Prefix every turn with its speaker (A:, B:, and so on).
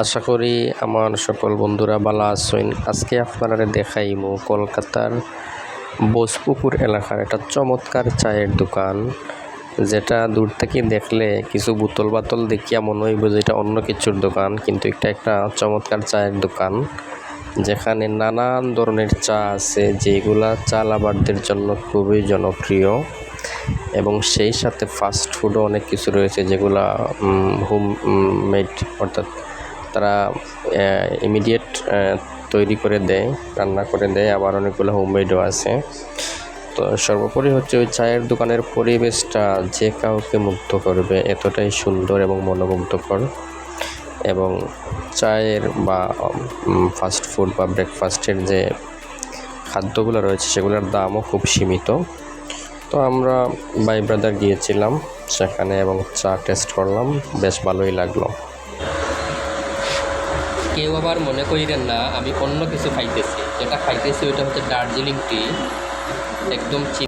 A: আশা করি আমার সকল বন্ধুরা ভালো আছেন। আজকে আপনারা দেখাইমু কলকাতার বোসপুকুর এলাকার একটা চমৎকার চায়ের দোকান, যেটা দূর থেকে দেখলে কিছু বোতল বাতল দেখিয়া মনে হইব যে এটা অন্য কিছুর দোকান, কিন্তু এটা একটা চমৎকার চায়ের দোকান যেখানে নানান ধরনের চা আছে, যেগুলা চা লাভারদের জন্য খুবই জনপ্রিয়। এবং সেই সাথে ফাস্ট ফুডও অনেক কিছু রয়েছে, যেগুলা হোম মেড, অর্থাৎ তারা ইমিডিয়েট তৈরি করে দেয়, রান্না করে দেয়। আবার অনেকগুলো হোমমেডও আছে। তো সর্বোপরি হচ্ছে ওই চায়ের দোকানের পরিবেশটা যে কাউকে মুগ্ধ করবে, এতটাই সুন্দর এবং মনোমুগ্ধকর। এবং চায়ের বা ফাস্ট ফুড বা ব্রেকফাস্টের যে খাদ্যগুলো রয়েছে সেগুলোর দামও খুব সীমিত। তো আমরা ভাই ব্রাদার গিয়েছিলাম সেখানে এবং চা টেস্ট করলাম, বেশ ভালোই লাগলো।
B: কেউ আবার মনে করিলেন না আমি অন্য কিছু খাইতেছি, যেটা খাইতেছি ওইটা হচ্ছে দার্জিলিং টি, একদম চিপ।